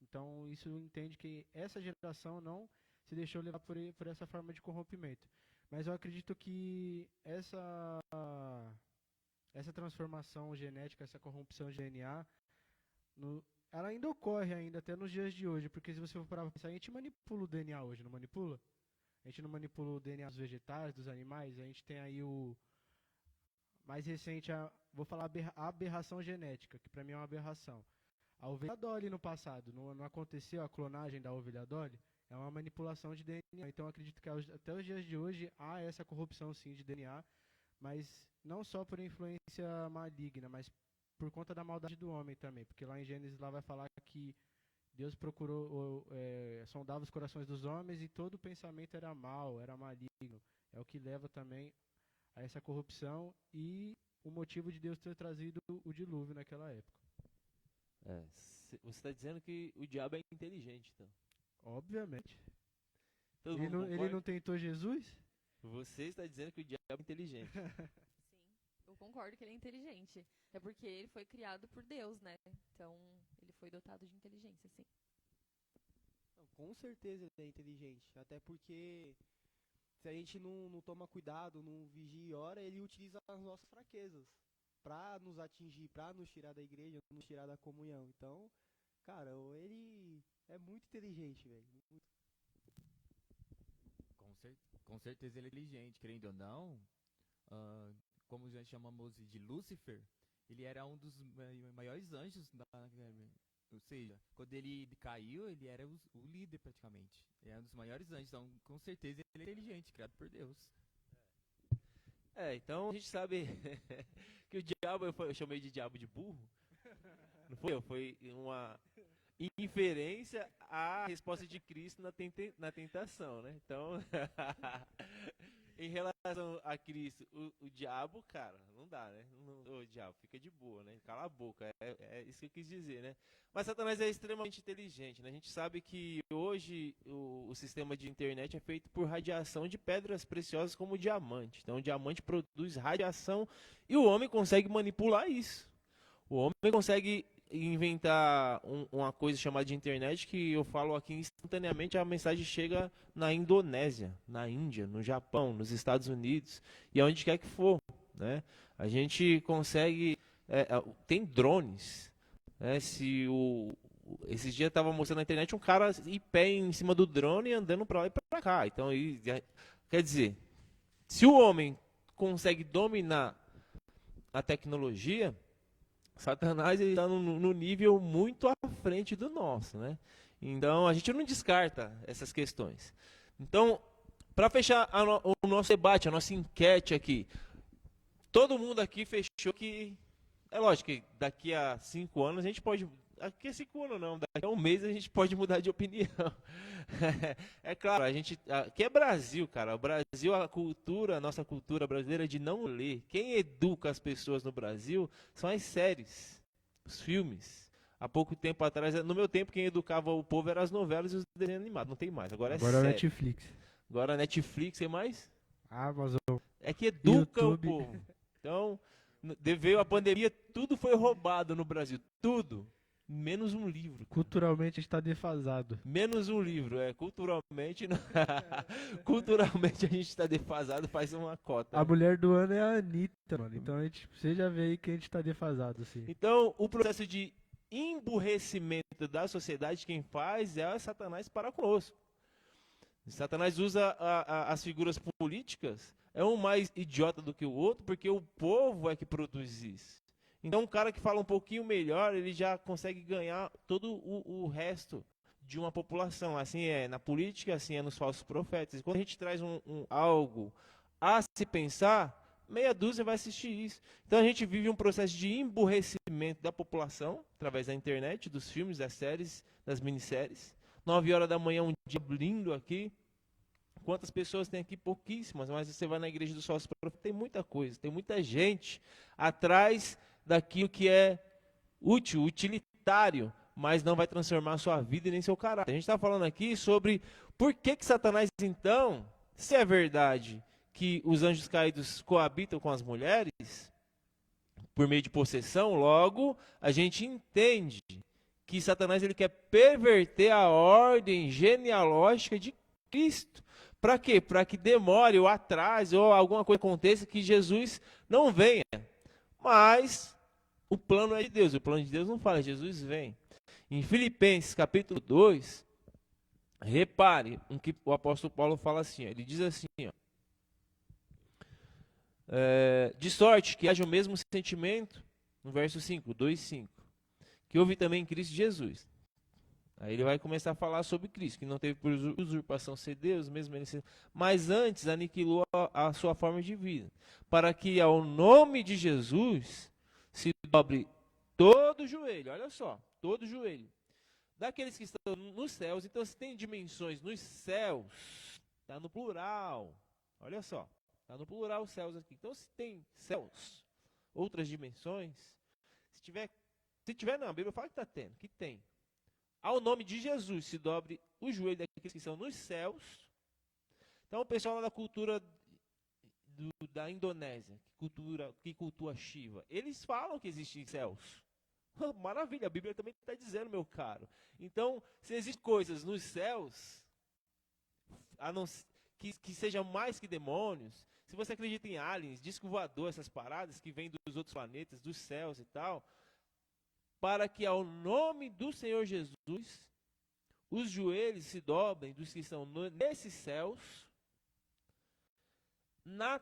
Então, isso entende que essa geração não se deixou levar por essa forma de corrompimento. Mas eu acredito que essa transformação genética, essa corrupção de DNA, ela ainda ocorre ainda até nos dias de hoje, porque se você for parar pra pensar, a gente manipula o DNA hoje, não manipula? A gente não manipula o DNA dos vegetais, dos animais, a gente tem aí o mais recente, vou falar a aberração genética, que para mim é uma aberração. A ovelha Dolly no passado, não aconteceu a clonagem da ovelha Dolly? É uma manipulação de DNA. Então eu acredito que até os dias de hoje há essa corrupção sim de DNA, mas não só por influência maligna, mas por conta da maldade do homem também. Porque lá em Gênesis lá vai falar que Deus procurou, sondava os corações dos homens e todo pensamento era mau, era maligno. É o que leva também a essa corrupção e o motivo de Deus ter trazido o dilúvio naquela época. Você está dizendo que o diabo é inteligente, então. Obviamente. Todo Ele mundo não, ele concorda? não tentou Jesus? Você está dizendo que o diabo é inteligente. Sim, eu concordo que ele é inteligente. É porque ele foi criado por Deus, né? Então, ele foi dotado de inteligência, sim. Não, com certeza ele é inteligente. Até porque se a gente não toma cuidado, não vigia e ora, ele utiliza as nossas fraquezas pra nos atingir, pra nos tirar da igreja, nos tirar da comunhão. Então, cara, ele é muito inteligente, velho. Com certeza ele é inteligente, querendo ou não. ah, Como já chamamos de Lúcifer, ele era um dos maiores anjos ou seja, quando ele caiu, ele era o líder praticamente. Ele era um dos maiores anjos, então com certeza ele é inteligente, criado por Deus. Então a gente sabe que o diabo, eu chamei de diabo de burro. Não foi eu, foi uma inferência à resposta de Cristo na tentação, né? Então, em relação a Cristo, o diabo, cara, não dá, né? O diabo, fica de boa, né? Cala a boca, é isso que eu quis dizer, né? Mas Satanás é extremamente inteligente, né? A gente sabe que hoje o sistema de internet é feito por radiação de pedras preciosas como o diamante. Então o diamante produz radiação e o homem consegue manipular isso. O homem consegue inventar uma coisa chamada de internet que eu falo aqui instantaneamente, a mensagem chega na Indonésia, na Índia, no Japão, nos Estados Unidos e aonde quer que for, né? A gente consegue, tem drones, né? Esses dias estava mostrando na internet um cara em pé em cima do drone andando para lá e para cá. Então, quer dizer, se o homem consegue dominar a tecnologia, Satanás está no nível muito à frente do nosso, né? Então a gente não descarta essas questões. Então, para fechar o nosso debate, a nossa enquete aqui, todo mundo aqui fechou que é lógico que daqui a 5 anos a gente pode, daqui a 5 anos não, daqui a um mês a gente pode mudar de opinião. É claro, aqui é Brasil, cara. O Brasil, a nossa cultura brasileira é de não ler. Quem educa as pessoas no Brasil são as séries, os filmes. Há pouco tempo atrás, no meu tempo, quem educava o povo eram as novelas e os desenhos animados. Não tem mais, agora é é o série. Netflix. Agora a Netflix e mais? Amazon. É que educa YouTube. o povo. Então, veio a pandemia, tudo foi roubado no Brasil. Tudo. Menos um livro. Culturalmente a gente tá defasado. Menos um livro, culturalmente. Culturalmente a gente está defasado, faz uma cota. A mulher do ano é a Anitta, mano. Então você já vê aí que a gente tá defasado, assim. Então, o processo de emburrecimento da sociedade, quem faz é Satanás para conosco. Satanás usa as figuras políticas, é um mais idiota do que o outro, porque o povo é que produz isso. Então, um cara que fala um pouquinho melhor, ele já consegue ganhar todo o resto de uma população. Assim é na política, assim é nos falsos profetas. Quando a gente traz algo a se pensar, meia dúzia vai assistir isso. Então, a gente vive um processo de emburrecimento da população, através da internet, dos filmes, das séries, das minisséries. 9 horas da manhã, um dia lindo aqui. Quantas pessoas tem aqui? Pouquíssimas, mas você vai na igreja dos falsos profetas, tem muita coisa, tem muita gente atrás daquilo que é útil, utilitário, mas não vai transformar a sua vida e nem seu caráter. A gente está falando aqui sobre por que Satanás, então, se é verdade que os anjos caídos coabitam com as mulheres, por meio de possessão, logo, a gente entende que Satanás ele quer perverter a ordem genealógica de Cristo. Para quê? Para que demore ou atrase ou alguma coisa aconteça que Jesus não venha. Mas o plano é de Deus. O plano de Deus não fala, Jesus vem. Em Filipenses capítulo 2, repare o que o apóstolo Paulo fala assim. Ele diz assim, de sorte que haja o mesmo sentimento, no verso 5, 2:5, que houve também em Cristo Jesus. Aí ele vai começar a falar sobre Cristo, que não teve por usurpação ser Deus, mesmo ele ser, mas antes aniquilou a sua forma de vida, para que ao nome de Jesus se dobre todo o joelho, olha só, todo o joelho, daqueles que estão nos céus. Então se tem dimensões nos céus, está no plural, olha só, está no plural os céus aqui. Então se tem céus, outras dimensões, se tiver não, a Bíblia fala que está tendo, que tem. Ao nome de Jesus se dobre o joelho daqueles que estão nos céus Então, o pessoal lá da cultura da Indonésia, que cultua Shiva, eles falam que existem céus. Maravilha, a Bíblia também está dizendo, meu caro. Então, se existem coisas nos céus, que sejam mais que demônios, se você acredita em aliens, disco voador, essas paradas que vêm dos outros planetas, dos céus e tal, para que ao nome do Senhor Jesus, os joelhos se dobrem dos que estão nesses céus, na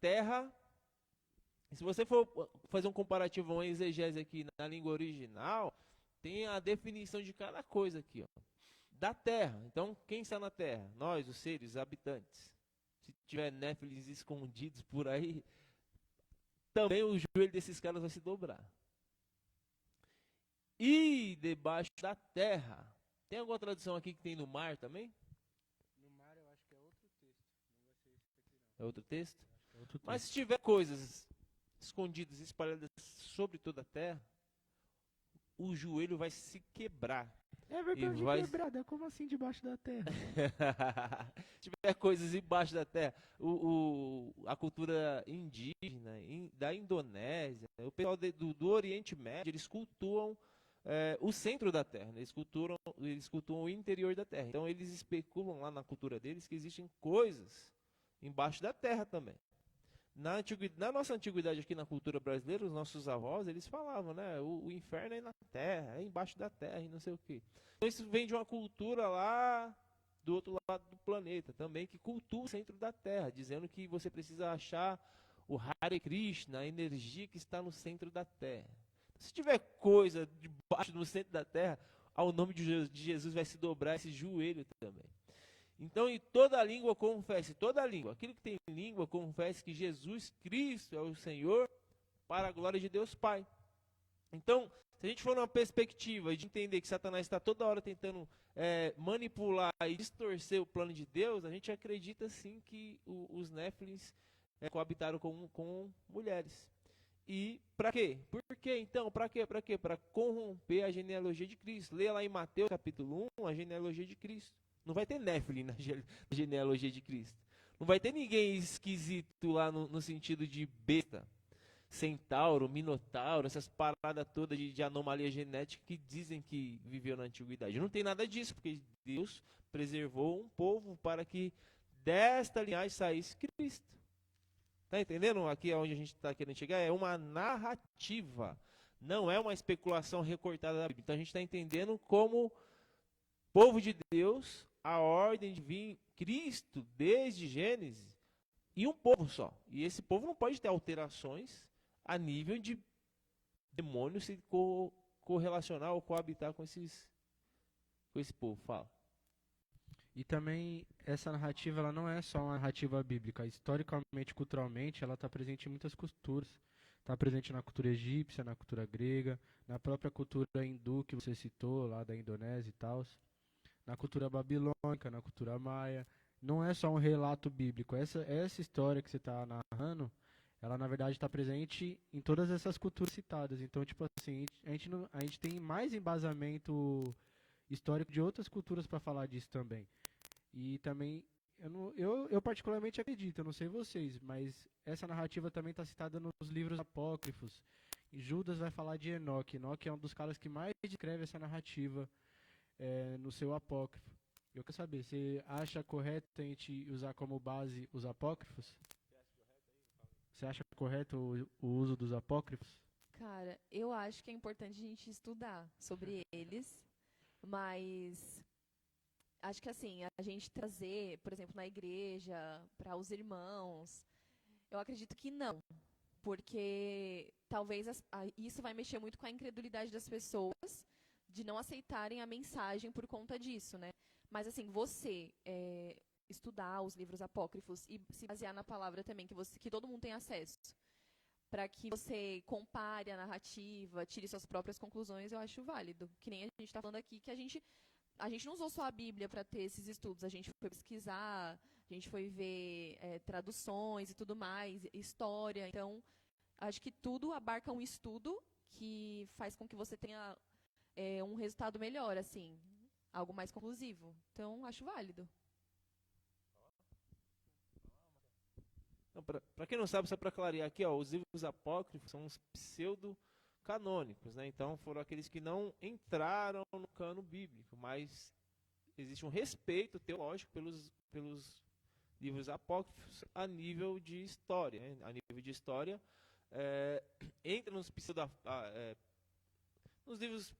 terra. Se você for fazer um comparativo, uma exegese aqui na língua original, tem a definição de cada coisa aqui, ó. Da terra. Então, quem está na terra? Nós, os seres, os habitantes. Se tiver néfilis escondidos por aí, também o joelho desses caras vai se dobrar. E debaixo da terra. Tem alguma tradução aqui que tem no mar também? No mar eu acho que é outro texto. Não vai ser esse aqui, não. É outro texto? Acho que é outro Mas texto. se tiver coisas escondidas, espalhadas sobre toda a terra, o joelho vai se quebrar. É verdade, E vai- quebrada. Como assim debaixo da terra? Se tiver coisas embaixo da terra, a cultura indígena da Indonésia, o pessoal do Oriente Médio, eles cultuam o centro da terra, né? Eles cultuam o interior da terra. Então eles especulam lá na cultura deles que existem coisas embaixo da terra também. Na nossa antiguidade aqui na cultura brasileira, os nossos avós, eles falavam, né? O inferno é na terra, é embaixo da terra e não sei o quê. Então isso vem de uma cultura lá do outro lado do planeta também, que cultua o centro da terra, dizendo que você precisa achar o Hare Krishna, a energia que está no centro da terra. Se tiver coisa debaixo no centro da terra, ao nome de Jesus vai se dobrar esse joelho também. Então, e toda língua confesse, toda língua, aquilo que tem língua, confesse que Jesus Cristo é o Senhor, para a glória de Deus Pai. Então, se a gente for numa perspectiva de entender que Satanás está toda hora tentando manipular e distorcer o plano de Deus, a gente acredita sim que os Néfilins coabitaram com mulheres. E para quê? Por quê então? Para quê? Para quê? Para corromper a genealogia de Cristo. Leia lá em Mateus capítulo 1, a genealogia de Cristo. Não vai ter Néfilin na genealogia de Cristo. Não vai ter ninguém esquisito lá no sentido de besta, centauro, minotauro, essas paradas todas de anomalia genética que dizem que viveu na antiguidade. Não tem nada disso, porque Deus preservou um povo para que desta linhagem saísse Cristo. Está entendendo aqui onde a gente está querendo chegar? É uma narrativa, não é uma especulação recortada da Bíblia. Então a gente está entendendo como povo de Deus, a ordem de vir Cristo desde Gênesis, e um povo só. E esse povo não pode ter alterações a nível de demônios se correlacionar ou coabitar com esse povo. Fala. E também essa narrativa ela não é só uma narrativa bíblica. Historicamente, culturalmente, ela está presente em muitas culturas. Está presente na cultura egípcia, na cultura grega, na própria cultura hindu que você citou, lá da Indonésia e tal. Na cultura babilônica, na cultura maia. Não é só um relato bíblico. Essa história que você está narrando, ela na verdade está presente em todas essas culturas citadas. Então, tipo assim, a gente tem mais embasamento histórico de outras culturas para falar disso também. E também, eu particularmente acredito, eu não sei vocês, mas essa narrativa também está citada nos livros apócrifos. E Judas vai falar de Enoque. Enoque é um dos caras que mais descreve essa narrativa no seu apócrifo. Eu quero saber, você acha correto a gente usar como base os apócrifos? Você acha correto o uso dos apócrifos? Cara, eu acho que é importante a gente estudar sobre eles, mas acho que assim, a gente trazer, por exemplo, na igreja, para os irmãos, eu acredito que não, porque talvez isso vai mexer muito com a incredulidade das pessoas de não aceitarem a mensagem por conta disso, né? Mas assim, você estudar os livros apócrifos e se basear na palavra também, que todo mundo tem acesso, para que você compare a narrativa, tire suas próprias conclusões, eu acho válido. Que nem a gente está falando aqui, que a gente não usou só a Bíblia para ter esses estudos, a gente foi pesquisar, a gente foi ver traduções e tudo mais, história. Então, acho que tudo abarca um estudo que faz com que você tenha um resultado melhor, assim, algo mais conclusivo. Então, acho válido. Para quem não sabe, só para clarear aqui, ó, os livros apócrifos são os pseudo-canônicos, né? Então foram aqueles que não entraram no cano bíblico, mas existe um respeito teológico pelos livros apócrifos a nível de história, né? A nível de história, entra nos nos livros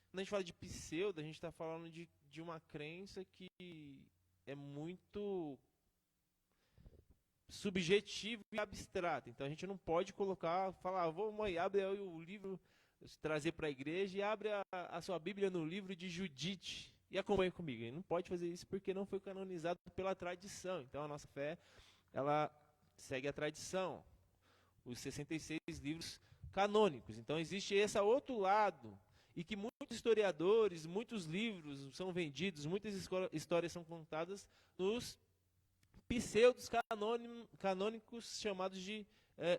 quando a gente fala de pseudo, a gente está falando de uma crença que é muito subjetiva e abstrata. Então a gente não pode falar, abre o livro, trazer para a igreja e abre a sua Bíblia no livro de Judite e acompanhe comigo. Ele não pode fazer isso porque não foi canonizado pela tradição. Então a nossa fé, ela segue a tradição. Os 66 livros canônicos. Então existe esse outro lado, e que muitos historiadores, muitos livros são vendidos, muitas histórias são contadas nos pseudos canônicos chamados de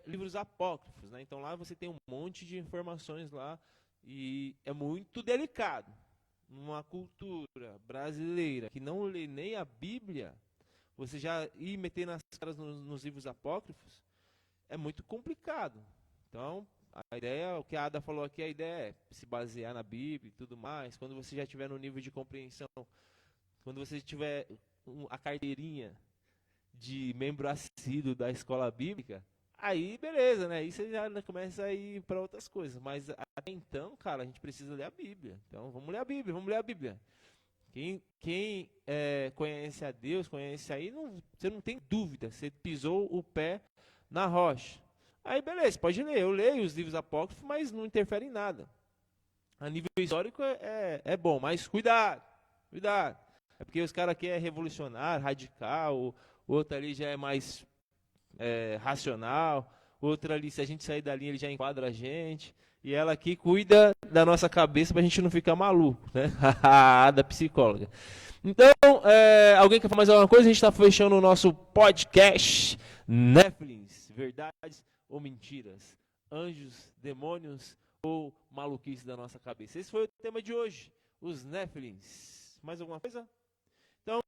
livros apócrifos, né? Então lá você tem um monte de informações lá, e é muito delicado. Numa cultura brasileira que não lê nem a Bíblia, você já ir meter nas caras nos livros apócrifos é muito complicado. Então, a ideia, o que a Ada falou aqui, a ideia é se basear na Bíblia e tudo mais. Quando você já estiver no nível de compreensão, quando você tiver a carteirinha de membro assíduo da escola bíblica, aí beleza, né? Aí você já começa a ir para outras coisas. Mas até então, cara, a gente precisa ler a Bíblia. Então, vamos ler a Bíblia, vamos ler a Bíblia. Quem conhece a Deus, conhece aí, você não tem dúvida, você pisou o pé na rocha. Aí beleza, pode ler, eu leio os livros apócrifos, mas não interfere em nada. A nível histórico é bom, mas cuidado. É porque os caras aqui é revolucionário, radical, o outro ali já é mais racional, o outro ali, se a gente sair da linha, ele já enquadra a gente. E ela aqui cuida da nossa cabeça pra gente não ficar maluco, né? Da psicóloga. Então, alguém quer falar mais alguma coisa? A gente está fechando o nosso podcast Néfilins, verdades ou mentiras, anjos, demônios ou maluquice da nossa cabeça. Esse foi o tema de hoje, os Néfilins. Mais alguma coisa? Então,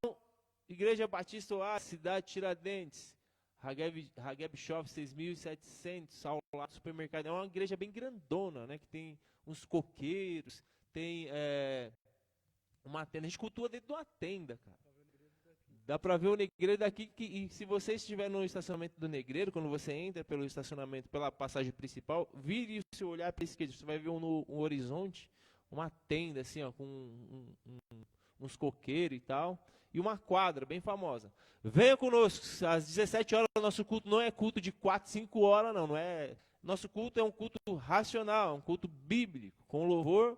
Igreja Batista Oásis, Cidade Tiradentes, Hageb Shop 6.700, ao lado do supermercado. É uma igreja bem grandona, né? Que tem uns coqueiros, tem uma tenda. A gente cultua dentro de uma tenda, cara. Dá pra ver o Negreiro daqui, e se você estiver no estacionamento do Negreiro, quando você entra pelo estacionamento, pela passagem principal, vire o seu olhar para a esquerda, você vai ver no horizonte uma tenda assim, ó, com uns coqueiros e tal, e uma quadra bem famosa. Venha conosco, às 17 horas, nosso culto não é culto de 4, 5 horas, não é. Nosso culto é um culto racional, um culto bíblico, com louvor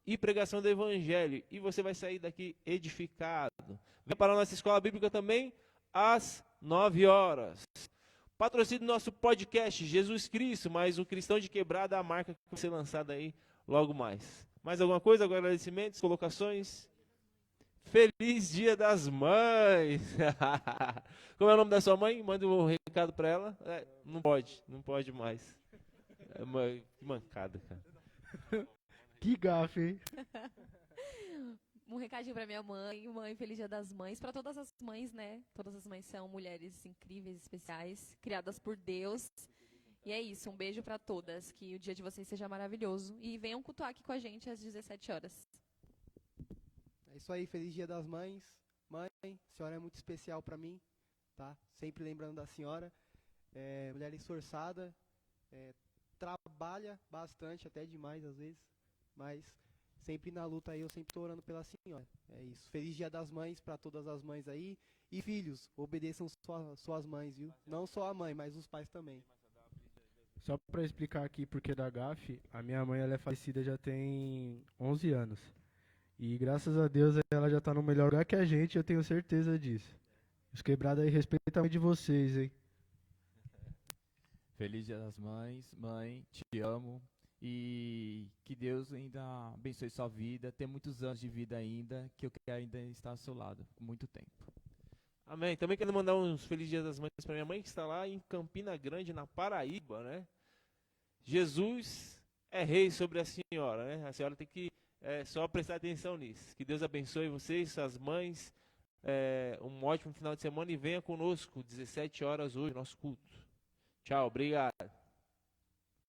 e pregação do evangelho, e você vai sair daqui edificado. Vem para a nossa escola bíblica também às 9 horas. Patrocínio do nosso podcast Jesus Cristo, mas o Cristão de Quebrada, a marca que vai ser lançada aí logo mais. Mais alguma coisa? Agradecimentos, colocações? Feliz Dia das Mães! Como é o nome da sua mãe? Manda um recado para ela. Não pode mais. Que mancada, cara. Que gafe, hein? Um recadinho pra minha mãe. Mãe, feliz Dia das Mães. Pra todas as mães, né? Todas as mães são mulheres incríveis, especiais, criadas por Deus. E é isso, um beijo pra todas. Que o dia de vocês seja maravilhoso. E venham cultuar aqui com a gente às 17 horas. É isso aí, feliz Dia das Mães. Mãe, a senhora é muito especial pra mim, tá? Sempre lembrando da senhora. Mulher esforçada, trabalha bastante, até demais às vezes, mas sempre na luta aí, eu sempre tô orando pela senhora. É isso. Feliz Dia das Mães para todas as mães aí. E filhos, obedeçam suas mães, viu? Não só a mãe, mas os pais também. Só para explicar aqui porque da gafe, a minha mãe ela é falecida já tem 11 anos. E graças a Deus ela já tá no melhor lugar que a gente, eu tenho certeza disso. Os quebrados aí respeitam a mãe de vocês, hein? Feliz Dia das Mães. Mãe, te amo. E que Deus ainda abençoe sua vida. Tem muitos anos de vida ainda, que eu quero ainda estar ao seu lado, por muito tempo. Amém. Também quero mandar uns Feliz Dia das Mães para minha mãe, que está lá em Campina Grande, na Paraíba, né? Jesus é rei sobre a senhora, né? A senhora tem que só prestar atenção nisso. Que Deus abençoe vocês, suas mães, um ótimo final de semana e venha conosco, 17 horas hoje, nosso culto. Tchau, obrigado.